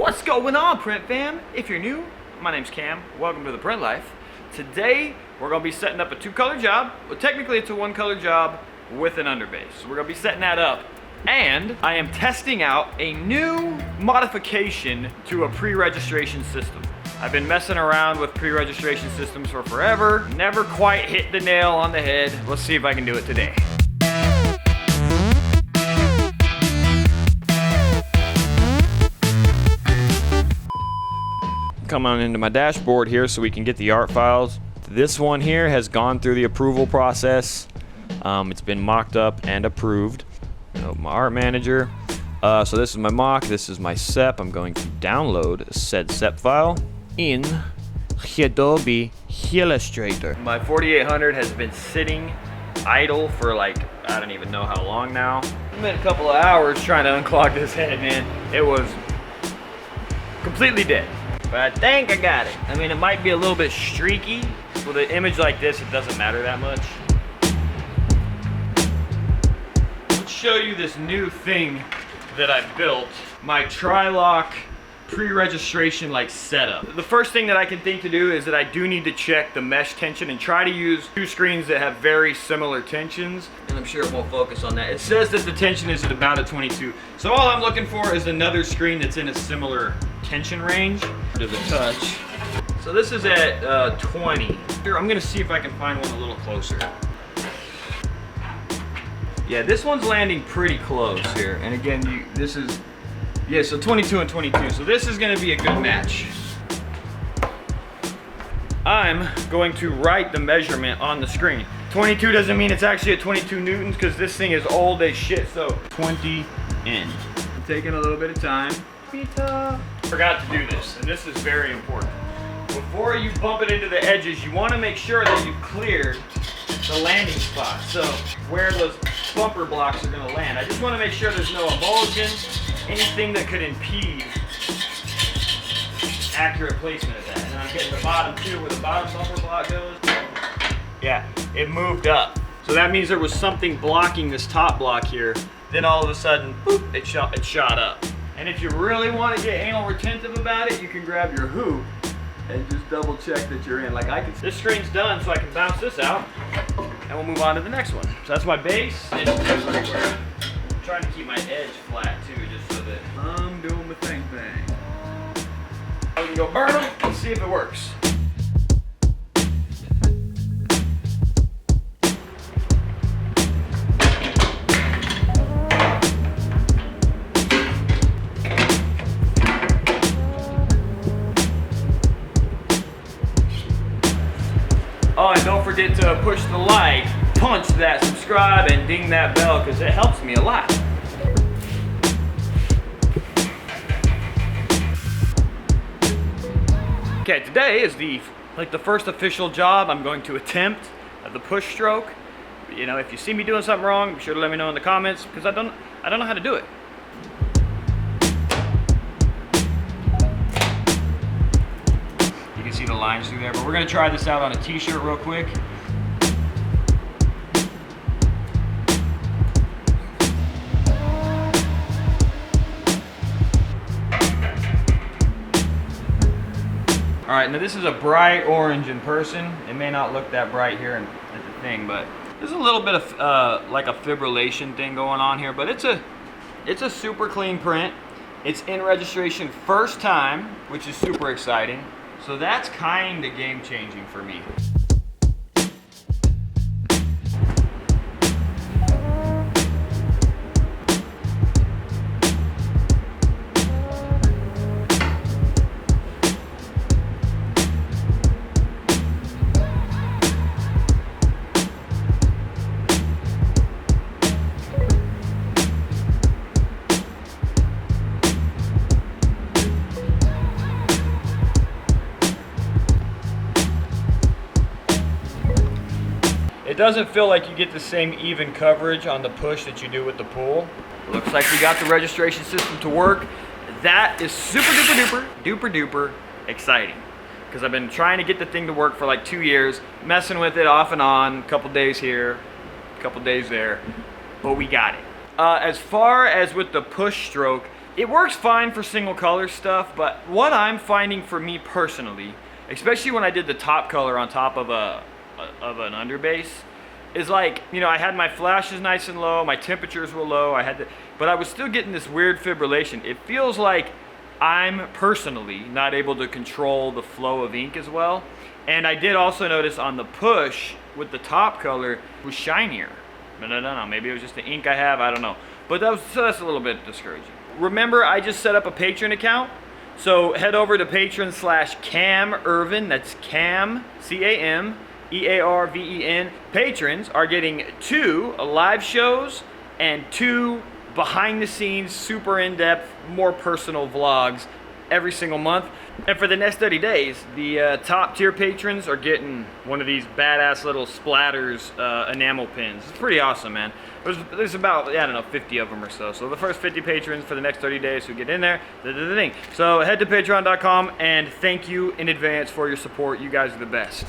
What's going on, Print Fam? If you're new, my name's Cam. Welcome to the Print Life. Today, we're going to be setting up a two-color job. Well, technically, it's a one-color job with an underbase. So we're going to be setting that up. And I am testing out a new modification to a pre-registration system. I've been messing around with pre-registration systems for forever. Never quite hit the nail on the head. Let's see if I can do it today. Come on into my dashboard here so we can get the art files. This one here has gone through the approval process. It's been mocked up and approved. My art manager. So this is my mock, this is my SEP. I'm going to download said SEP file in Adobe Illustrator. My 4800 has been sitting idle for like, I don't even know how long now. It's been a couple of hours trying to unclog this head, man. It was completely dead. But I think I got it. I mean, it might be a little bit streaky. With an image like this, it doesn't matter that much. Let's show you this new thing that I built. My Tri-Lock pre-registration like setup. The first thing that I can think to do is that I do need to check the mesh tension and try to use two screens that have very similar tensions. And I'm sure it won't focus on that. It says that the tension is at about a 22. So all I'm looking for is another screen that's in a similar tension range to the touch. So this is at 20. Here, I'm gonna see if I can find one a little closer. Yeah, this one's landing pretty close here. And again, this is, yeah, so 22 and 22. So this is gonna be a good match. I'm going to write the measurement on the screen. 22 doesn't mean it's actually at 22 newtons because this thing is old as shit. So 20 in. I'm taking a little bit of time. Forgot to do this, and this is very important. Before you bump it into the edges, you want to make sure that you've cleared the landing spot. So where those bumper blocks are going to land. I just want to make sure there's no emulsion, anything that could impede accurate placement of that. And I'm getting the bottom too, where the bottom bumper block goes. Yeah, it moved up. So that means there was something blocking this top block here. Then all of a sudden, boop, it shot up. And if you really want to get anal retentive about it, you can grab your hoop and just double check that you're in. Like this screen's done, so I can bounce this out, and we'll move on to the next one. So that's my base. I'm trying to keep my edge flat too, just so that I'm doing the thing. We can go burn them and see if it works. Oh, and don't forget to push the like, punch that subscribe, and ding that bell because it helps me a lot. Okay, today is the first official job I'm going to attempt at the push stroke. You know, if you see me doing something wrong, be sure to let me know in the comments because I don't know how to do it. See the lines through there, but we're gonna try this out on a t-shirt real quick. All right, now this is a bright orange in person. It may not look that bright here at the thing, but there's a little bit of like a fibrillation thing going on here, but it's a super clean print. It's in registration first time, which is super exciting. So that's kind of game-changing for me. It doesn't feel like you get the same even coverage on the push that you do with the pull. Looks like we got the registration system to work. That is super duper duper exciting. Because I've been trying to get the thing to work for like 2 years, messing with it off and on, a couple days here, a couple days there, but we got it. As far as with the push stroke, It works fine for single color stuff, but what I'm finding for me personally, especially when I did the top color on top of an underbase, is like, you know, I had my flashes nice and low, my temperatures were low, but I was still getting this weird fibrillation. It feels like I'm personally not able to control the flow of ink as well. And I did also notice on the push with the top color, it was shinier. I don't know, maybe it was just the ink I have, I don't know. But that's a little bit discouraging. Remember, I just set up a Patron account. So head over to Patron/Cam Earven, that's Cam, C-A-M, E-A-R-V-E-N. Patrons are getting 2 live shows and 2 behind the scenes, super in-depth, more personal vlogs every single month. And for the next 30 days, the top tier patrons are getting one of these badass little splatters enamel pins. It's pretty awesome, man. There's about, I don't know, 50 of them or so. So the first 50 patrons for the next 30 days who get in there, the thing. So head to patreon.com and thank you in advance for your support. You guys are the best.